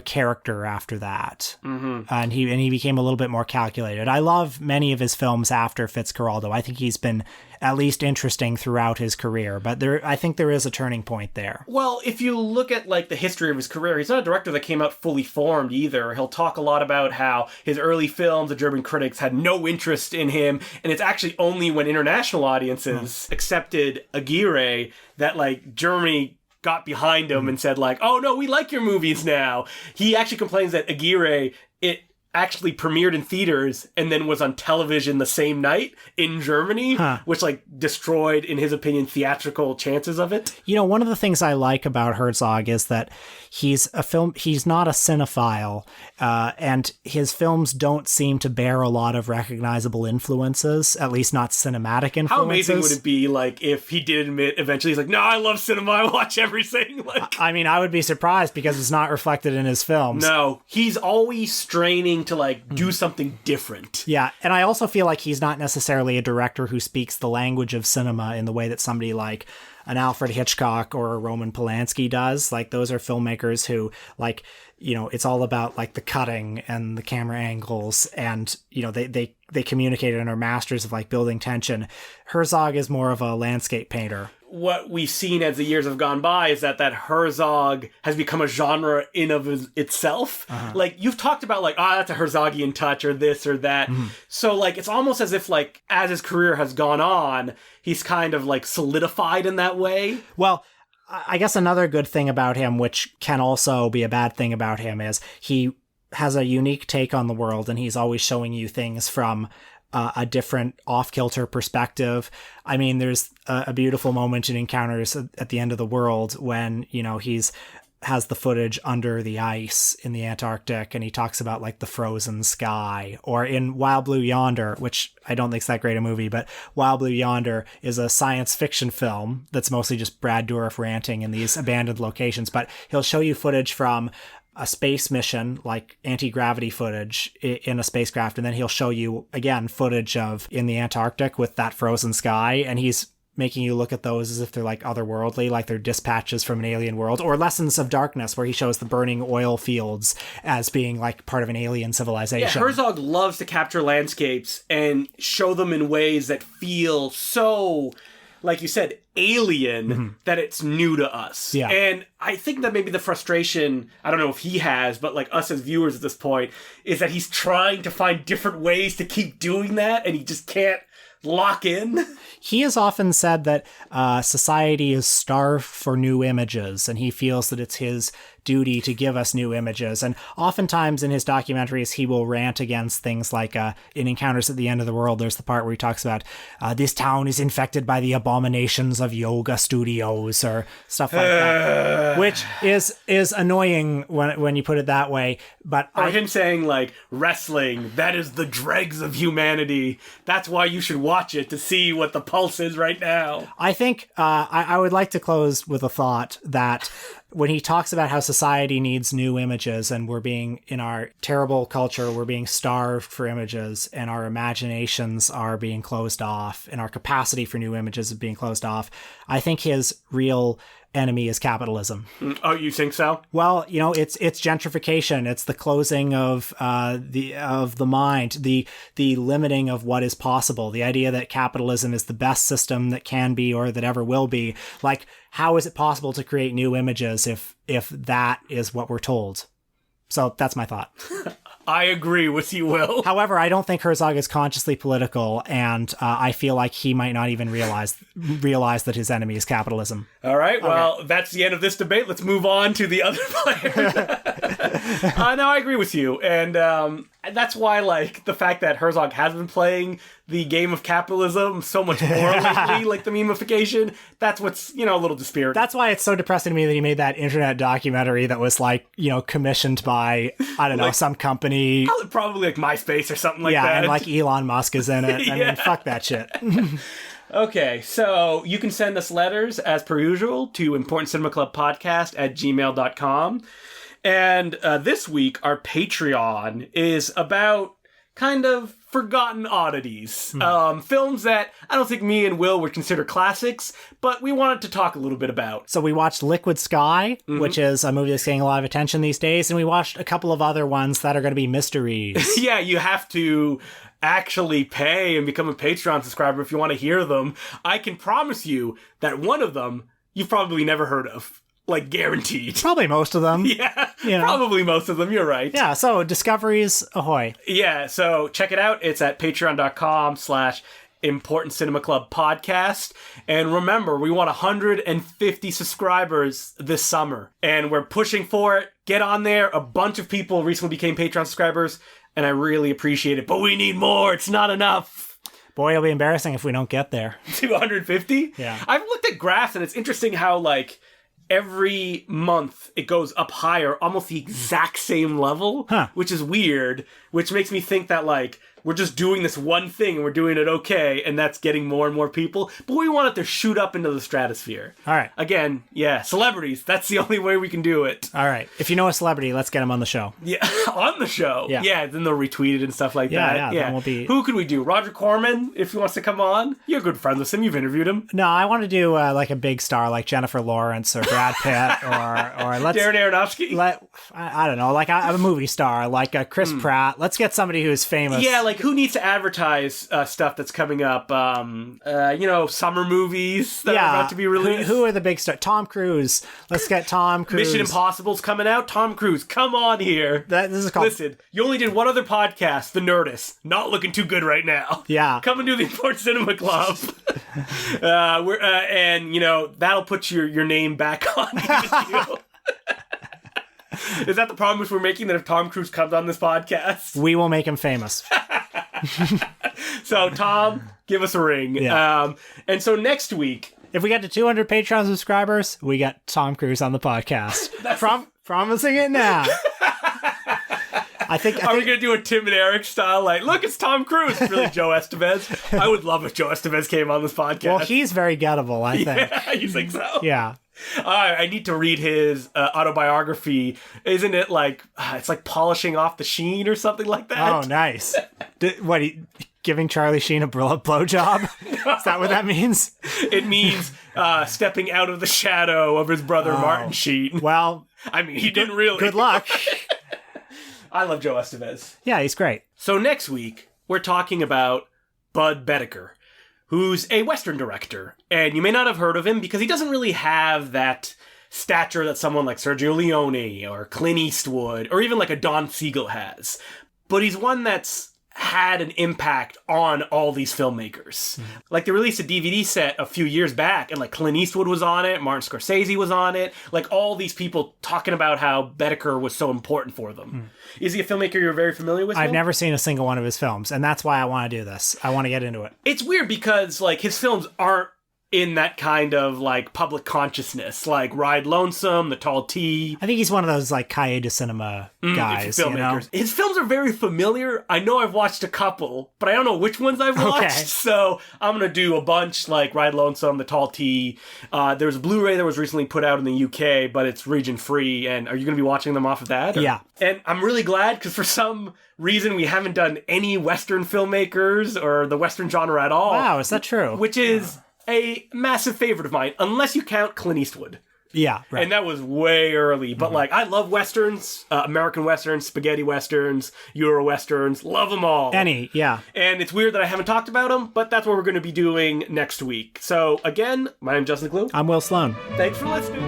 character after that. And he became a little bit more calculated. I love many of his films after FITZCARRALDO. I think he's been at least interesting throughout his career, but I think there is a turning point there. Well, if you look at like the history of his career, he's not a director that came out fully formed either. He'll talk a lot about how his early films, the German critics had no interest in him, and it's actually only when international audiences accepted Aguirre that like Germany got behind him and said like, oh no, we like your movies now. He actually complains that Aguirre, it actually premiered in theaters and then was on television the same night in Germany, which like destroyed, in his opinion, theatrical chances of it. You know, one of the things I like about Herzog is that he's not a cinephile, and his films don't seem to bear a lot of recognizable influences, at least not cinematic influences. How amazing would it be like if he did admit eventually he's like, no, I love cinema, I watch everything. Like, I mean, I would be surprised because it's not reflected in his films. No, he's always straining to like do something different. Yeah, and I also feel like he's not necessarily a director who speaks the language of cinema in the way that somebody like an Alfred Hitchcock or a Roman Polanski does. Like, those are filmmakers who, like, it's all about like the cutting and the camera angles, and they communicate and are masters of like building tension. Herzog is more of a landscape painter. What we've seen as the years have gone by is that Herzog has become a genre in of itself. Like, you've talked about like, that's a Herzogian touch or this or that. So like, it's almost as if like, as his career has gone on, he's kind of like solidified in that way. Well, I guess another good thing about him, which can also be a bad thing about him, is he has a unique take on the world, and he's always showing you things from a different off-kilter perspective. I mean, there's a beautiful moment in Encounters at the End of the World when, he's has the footage under the ice in the Antarctic, and he talks about like the frozen sky. Or in Wild Blue Yonder, which I don't think is that great a movie, but Wild Blue Yonder is a science fiction film that's mostly just Brad Dourif ranting in these abandoned locations, but he'll show you footage from a space mission, like anti-gravity footage in a spacecraft, and then he'll show you again footage of in the Antarctic with that frozen sky, and he's making you look at those as if they're like otherworldly, like they're dispatches from an alien world. Or Lessons of Darkness, where he shows the burning oil fields as being like part of an alien civilization. Yeah, Herzog loves to capture landscapes and show them in ways that feel so, like you said, alien, that it's new to us. Yeah. And I think that maybe the frustration, I don't know if he has, but like us as viewers at this point, is that he's trying to find different ways to keep doing that, and he just can't lock in. He has often said that society is starved for new images, and he feels that it's his duty to give us new images. And oftentimes in his documentaries, he will rant against things like in Encounters at the End of the World, there's the part where he talks about this town is infected by the abominations of yoga studios or stuff like that, which is annoying when you put it that way. But or him saying like, wrestling, that is the dregs of humanity. That's why you should watch it, to see what the pulse is right now. I think I would like to close with a thought that when he talks about how society needs new images, and we're being, in our terrible culture, we're being starved for images, and our imaginations are being closed off, and our capacity for new images is being closed off, I think his real enemy is capitalism. Oh, you think so? Well, it's gentrification. It's the closing of the mind, the limiting of what is possible. The idea that capitalism is the best system that can be or that ever will be. Like, how is it possible to create new images if that is what we're told? So that's my thought. I agree with you, Will. However, I don't think Herzog is consciously political, and I feel like he might not even realize that his enemy is capitalism. All right, well, that's the end of this debate. Let's move on to the other players. No, I agree with you, and that's why, like, the fact that Herzog has been playing the game of capitalism so much more lately, like the memification, that's what's, a little dispiriting. That's why it's so depressing to me that he made that internet documentary that was, like, commissioned by, I don't know, some company. Probably, like, MySpace or something like that. Yeah, and, like, Elon Musk is in it. I mean, fuck that shit. Okay, so you can send us letters, as per usual, to importantcinemaclubpodcast@gmail.com. And this week, our Patreon is about kind of forgotten oddities. Films that I don't think me and Will would consider classics, but we wanted to talk a little bit about. So we watched Liquid Sky, which is a movie that's getting a lot of attention these days, and we watched a couple of other ones that are going to be mysteries. Yeah, you have to actually pay and become a Patreon subscriber if you want to hear them. I can promise you that one of them you've probably never heard of. Like, guaranteed. Probably most of them. Yeah, probably most of them. You're right. Yeah, so Discoveries, ahoy. Yeah, so check it out. It's at patreon.com/importantcinemaclubpodcast. And remember, we want 150 subscribers this summer. And we're pushing for it. Get on there. A bunch of people recently became Patreon subscribers, and I really appreciate it. But we need more. It's not enough. Boy, it'll be embarrassing if we don't get there. 250? Yeah. I've looked at graphs, and it's interesting how, like, every month it goes up higher, almost the exact same level, which is weird, which makes me think that, like, we're just doing this one thing and we're doing it okay, and that's getting more and more people. But we want it to shoot up into the stratosphere. All right. Again, yeah, celebrities. That's the only way we can do it. All right. If you know a celebrity, let's get him on the show. Yeah, on the show. Yeah, then they'll retweet it and stuff like that. Yeah, we'll be... Who could we do? Roger Corman, if he wants to come on. You're good friends with him. You've interviewed him. No, I want to do like a big star like Jennifer Lawrence or Brad Pitt or let's... Darren Aronofsky? I don't know, like a movie star like Chris Pratt. Let's get somebody who's famous. Yeah, like who needs to advertise stuff that's coming up? Summer movies that are about to be released. Who are the big stars? Tom Cruise. Let's get Tom Cruise. Mission Impossible's coming out. Tom Cruise, come on here. This is called... Listen, you only did one other podcast, The Nerdist. Not looking too good right now. Yeah. Come and do the Important Cinema Club. That'll put your name back on the Is that the promise we're making, that if Tom Cruise comes on this podcast, we will make him famous? So, Tom, give us a ring. Yeah. And so next week, if we get to 200 Patreon subscribers, we get Tom Cruise on the podcast. Promising it now. I think Are we going to do a Tim and Eric style? Like, look, it's Tom Cruise. It's really Joe Estevez. I would love if Joe Estevez came on this podcast. Well, he's very gettable, I think. Yeah, you think so? Yeah. I need to read his autobiography. Isn't it like, it's like polishing off the sheen or something like that? Oh, nice. Giving Charlie Sheen a blowjob? Is that what that means? It means stepping out of the shadow of his brother Martin Sheen. Well, I mean, he didn't really. Good luck. I love Joe Estevez. Yeah, he's great. So next week, we're talking about Bud Boetticher, who's a Western director. And you may not have heard of him because he doesn't really have that stature that someone like Sergio Leone or Clint Eastwood or even like a Don Siegel has. But he's one that's had an impact on all these filmmakers. Like, they released a DVD set a few years back, and like Clint Eastwood was on it, Martin Scorsese was on it, like all these people talking about how Boetticher was so important for them. Is he a filmmaker you're very familiar with? I've never seen a single one of his films, and that's why I want to do this. I want to get into it. It's weird because like his films aren't in that kind of like public consciousness, like Ride Lonesome, The Tall T. I think he's one of those like Cahiers du Cinema guys, filmmakers. You know? His films are very familiar. I know I've watched a couple, but I don't know which ones I've watched. Okay. So I'm gonna do a bunch like Ride Lonesome, The Tall T. There's a Blu-ray that was recently put out in the UK, but it's region free. And are you gonna be watching them off of that? Or? Yeah. And I'm really glad because for some reason we haven't done any Western filmmakers or the Western genre at all. Wow, is that true? Which is a massive favorite of mine, unless you count Clint Eastwood. Yeah, right. And that was way early. But like, I love Westerns, American Westerns, spaghetti Westerns, Euro Westerns, love them all. Yeah. And it's weird that I haven't talked about them, but that's what we're going to be doing next week. So again, my name's Justin Clue. I'm Will Sloan. Thanks for listening.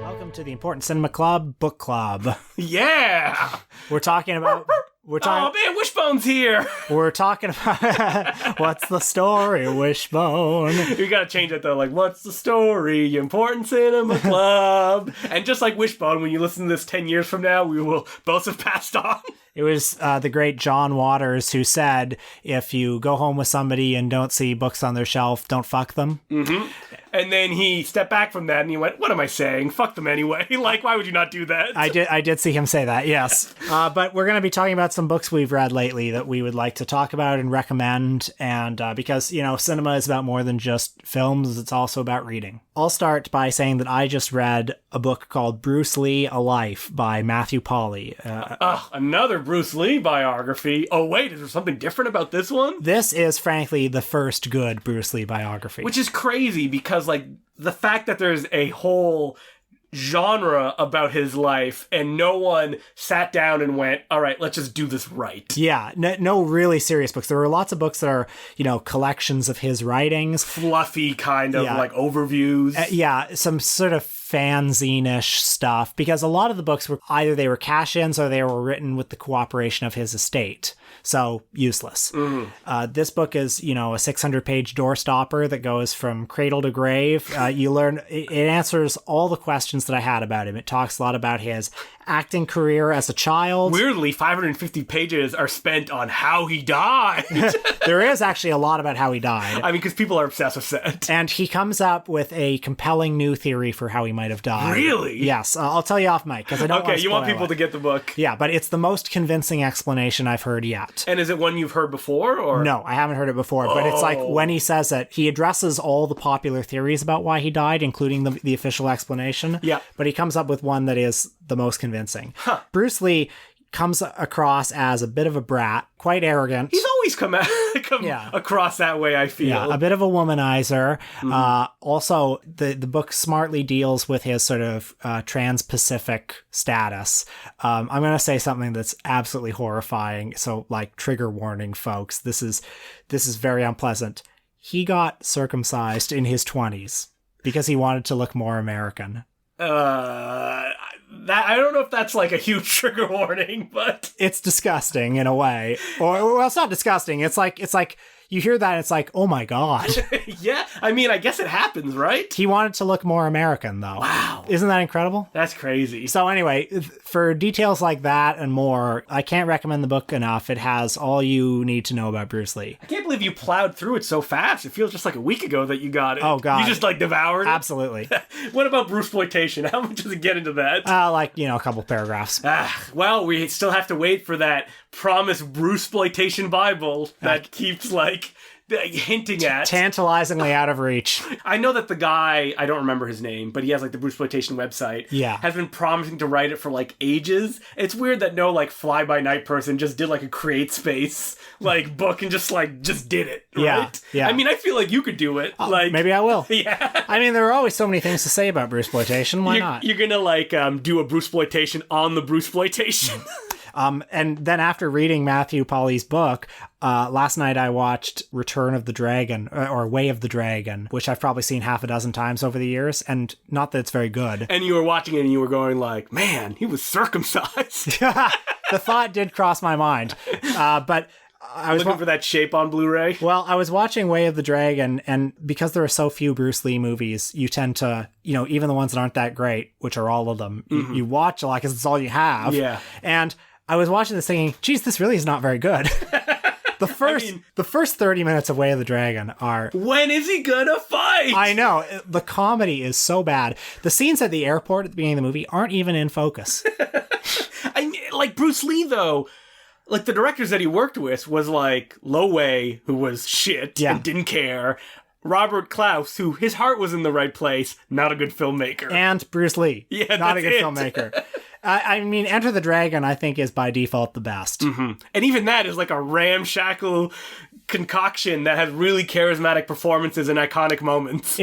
Welcome to the Important Cinema Club Book Club. Yeah! We're talking about... Oh man, Wishbone's here! We're talking about... What's the story, Wishbone? You gotta change it though, like, what's the story, Important Cinema Club? And just like Wishbone, when you listen to this 10 years from now, we will both have passed on. It was the great John Waters who said, if you go home with somebody and don't see books on their shelf, don't fuck them. Mm-hmm. And then he stepped back from that and he went, what am I saying? Fuck them anyway. Like, why would you not do that? I did see him say that, yes. But we're going to be talking about some books we've read lately that we would like to talk about and recommend. And because, cinema is about more than just films, it's also about reading. I'll start by saying that I just read a book called Bruce Lee, A Life by Matthew Pauly. Another Bruce Lee biography. Oh, wait, is there something different about this one? This is, frankly, the first good Bruce Lee biography. Which is crazy because, like, the fact that there's a whole genre about his life and no one sat down and went, all right, let's just do this right. Yeah, no really serious books. There were lots of books that are, collections of his writings. Fluffy kind of like overviews. Some sort of fanzine-ish stuff, because a lot of the books were either they were cash-ins or they were written with the cooperation of his estate. So useless. Mm-hmm. This book is, a 600-page doorstopper that goes from cradle to grave. You learn, it answers all the questions that I had about him. It talks a lot about his acting career as a child. Weirdly, 550 pages are spent on how he died. There is actually a lot about how he died. I mean, because people are obsessed with Set. And he comes up with a compelling new theory for how he might have died. Really? Yes. I'll tell you off mic, because I don't want to Okay, you want people to get the book. Yeah, but it's the most convincing explanation I've heard yet. And is it one you've heard before? Or No, I haven't heard it before, but it's like when he says it, he addresses all the popular theories about why he died, including the official explanation. Yeah. But he comes up with one that is the most convincing. Huh. Bruce Lee comes across as a bit of a brat, quite arrogant. He's always come across that way, I feel. Yeah, a bit of a womanizer. Also, the book smartly deals with his sort of trans-Pacific status. I'm going to say something that's absolutely horrifying. So, like, trigger warning, folks. This is very unpleasant. He got circumcised in his 20s because he wanted to look more American. That I don't know if that's like a huge trigger warning, but it's disgusting in a way. Or well, it's not disgusting. It's like you hear that, it's like, oh my God. Yeah, I mean, I guess it happens, right? He wanted to look more American, though. Wow. Isn't that incredible? That's crazy. So anyway, for details like that and more, I can't recommend the book enough. It has all you need to know about Bruce Lee. I can't believe you plowed through it so fast. It feels just like a week ago that you got it. Oh, God. You just like devoured it? Absolutely. What about Bruceploitation? How much does it get into that? A couple paragraphs. Well, we still have to wait for that promised Bruceploitation Bible that keeps like hinting at tantalizingly out of reach. I know that the guy, I don't remember his name, but he has like the Bruceploitation website. Yeah, has been promising to write it for like ages. It's weird that no like fly by night person just did like a Create Space like book and just did it. Right? Yeah. I mean, I feel like you could do it. Like maybe I will. Yeah. I mean, there are always so many things to say about Bruceploitation. Why not? You're gonna like do a Bruceploitation on the Bruceploitation. And then after reading Matthew Polly's book, last night I watched Return of the Dragon, or Way of the Dragon, which I've probably seen half a dozen times over the years, and not that it's very good. And you were watching it and you were going like, man, he was circumcised. The thought did cross my mind. But I was looking for that shape on Blu-ray. Well, I was watching Way of the Dragon, and because there are so few Bruce Lee movies, you tend to, even the ones that aren't that great, which are all of them, you watch a lot because it's all you have. Yeah. And I was watching this thinking, geez, this really is not very good. The first 30 minutes of Way of the Dragon are... When is he gonna fight? I know. The comedy is so bad. The scenes at the airport at the beginning of the movie aren't even in focus. I mean, like Bruce Lee, though, like the directors that he worked with was like Lo Wei, who was shit and didn't care. Robert Klaus, who his heart was in the right place, not a good filmmaker. And Bruce Lee, not a good filmmaker. I mean, Enter the Dragon, I think, is by default the best. Mm-hmm. And even that is like a ramshackle concoction that has really charismatic performances and iconic moments.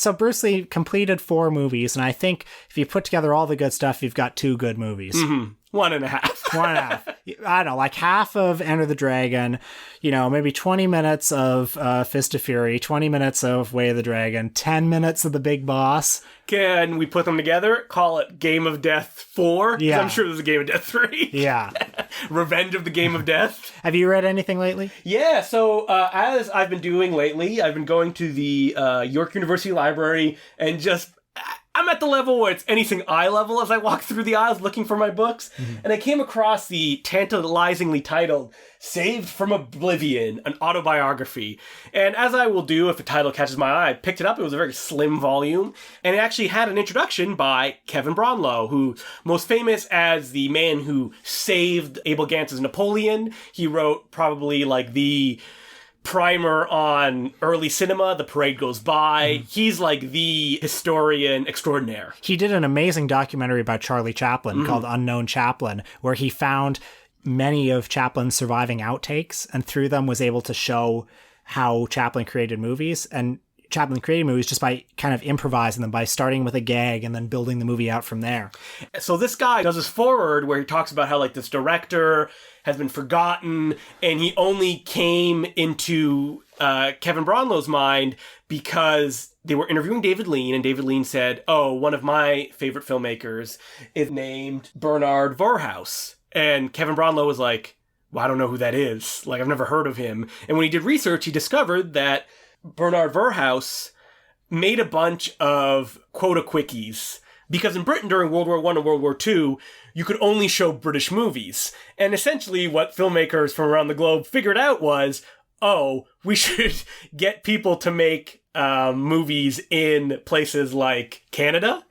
So Bruce Lee completed 4 movies, and I think if you put together all the good stuff, you've got 2 good movies. Mm-hmm. 1.5. 1.5. I don't know, like half of Enter the Dragon, maybe 20 minutes of Fist of Fury, 20 minutes of Way of the Dragon, 10 minutes of The Big Boss. Can we put them together? Call it Game of Death 4? Yeah. I'm sure there's a Game of Death 3. Yeah. Revenge of the Game of Death. Have you read anything lately? Yeah, so as I've been doing lately, I've been going to the York University Library and just... I'm at the level where it's anything eye level as I walk through the aisles looking for my books. Mm-hmm. And I came across the tantalizingly titled Saved from Oblivion, an autobiography. And as I will do if the title catches my eye, I picked it up. It was a very slim volume. And it actually had an introduction by Kevin Brownlow, who most famous as the man who saved Abel Gantz's Napoleon. He wrote probably like the primer on early cinema, The Parade Goes By. He's like the historian extraordinaire. He did an amazing documentary about Charlie Chaplin called Unknown Chaplin, where he found many of Chaplin's surviving outtakes and through them was able to show how Chaplin created movies. And Chaplin created movies just by kind of improvising them, by starting with a gag and then building the movie out from there. So this guy does this foreword where he talks about how like this director has been forgotten and he only came into Kevin Brownlow's mind because they were interviewing David Lean and David Lean said, oh, one of my favorite filmmakers is named Bernard Verhoeven. And Kevin Brownlow was like, well, I don't know who that is. Like, I've never heard of him. And when he did research, he discovered that Bernard Verhoeven made a bunch of quota quickies Because in Britain during World War I and World War II, you could only show British movies. And essentially what filmmakers from around the globe figured out was, oh, we should get people to make movies in places like Canada.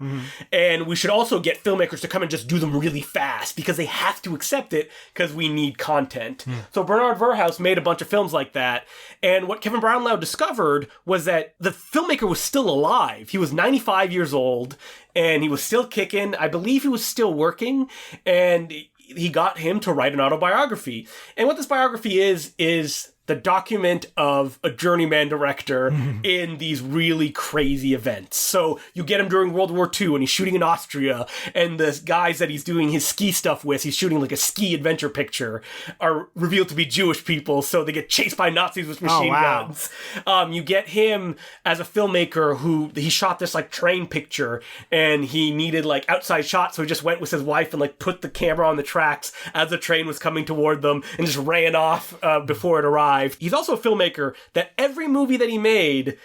And we should also get filmmakers to come and just do them really fast because they have to accept it because we need content. So Bernard Verhoeven made a bunch of films like that. And what Kevin Brownlow discovered was that the filmmaker was still alive. He was 95 years old and he was still kicking. I believe he was still working, and he got him to write an autobiography. And what this biography is the document of a journeyman director in these really crazy events. So you get him during World War II and he's shooting in Austria, and the guys that he's doing his ski stuff with, he's shooting like a ski adventure picture, are revealed to be Jewish people, so they get chased by Nazis with machine guns. You get him as a filmmaker who, he shot this like train picture and he needed like outside shots, so he just went with his wife and like put the camera on the tracks as the train was coming toward them and just ran off before it arrived. He's also a filmmaker that every movie that he made,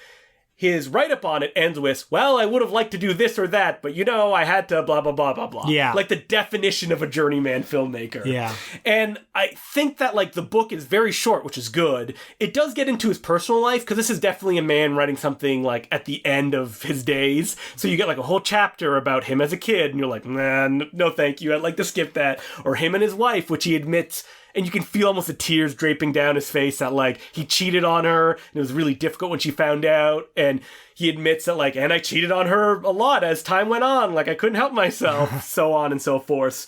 his write-up on it ends with, well, I would have liked to do this or that, but I had to blah, blah, blah, blah, blah. Yeah. Like the definition of a journeyman filmmaker. Yeah. And I think that like the book is very short, which is good. It does get into his personal life, because this is definitely a man writing something like at the end of his days. So you get like a whole chapter about him as a kid, and you're like, nah, no thank you, I'd like to skip that. Or him and his wife, which he admits, and you can feel almost the tears draping down his face, that like he cheated on her and it was really difficult when she found out. And he admits that like, and I cheated on her a lot as time went on, like I couldn't help myself, so on and so forth.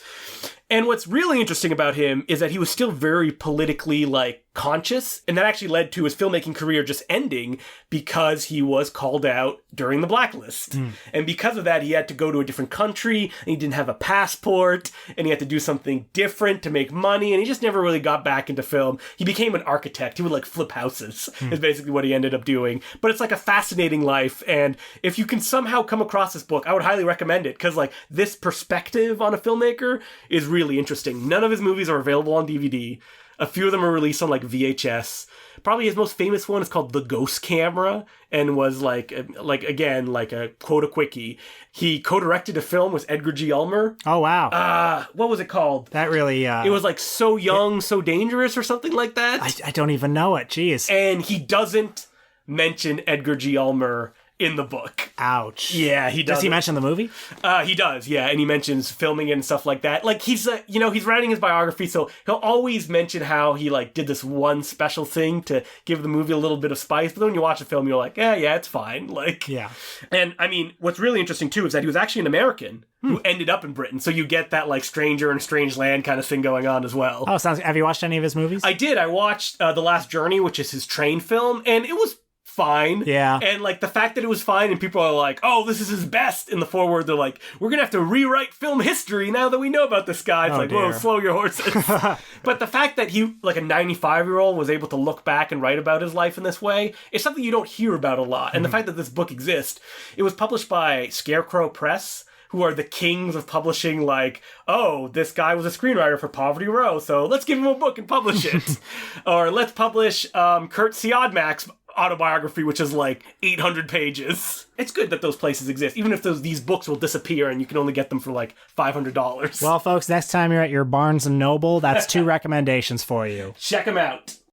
And what's really interesting about him is that he was still very politically like conscious, and that actually led to his filmmaking career just ending because he was called out during the blacklist. And because of that, he had to go to a different country, and he didn't have a passport, and he had to do something different to make money, and he just never really got back into film. He became an architect. He would like flip houses is basically what he ended up doing. But it's like a fascinating life, and if you can somehow come across this book, I would highly recommend it, because like this perspective on a filmmaker is really interesting. None of his movies are available on DVD. A few of them are released on like VHS. Probably his most famous one is called The Ghost Camera, and was like a quote a quickie. He co-directed a film with Edgar G. Ulmer. Oh wow! What was it called? That really it was like So Young, So Dangerous, or something like that. I don't even know it. Jeez. And he doesn't mention Edgar G. Ulmer in the book. Ouch. Yeah, he does. Does he mention the movie? He does, yeah, and he mentions filming it and stuff like that. Like he's he's writing his biography, so he'll always mention how he like did this one special thing to give the movie a little bit of spice. But then when you watch the film, you're like, yeah, it's fine. Like, yeah. And I mean, what's really interesting too is that he was actually an American who ended up in Britain, so you get that like stranger in a strange land kind of thing going on as well. Oh, sounds. Have you watched any of his movies? I did. I watched The Last Journey, which is his train film, and it was fine. Yeah. And like the fact that it was fine and people are like, oh, this is his best in the foreword, they're like, we're gonna have to rewrite film history now that we know about this guy. It's whoa, slow your horses. But the fact that he, like a 95-year-old, was able to look back and write about his life in this way is something you don't hear about a lot. And the fact that this book exists, it was published by Scarecrow Press, who are the kings of publishing, like, oh, this guy was a screenwriter for Poverty Row, so let's give him a book and publish it. Or let's publish Kurt Siodmak's autobiography, which is like 800 pages. It's good that those places exist, even if these books will disappear and you can only get them for like $500. Well, folks, next time you're at your Barnes & Noble, that's 2 recommendations for you. Check them out.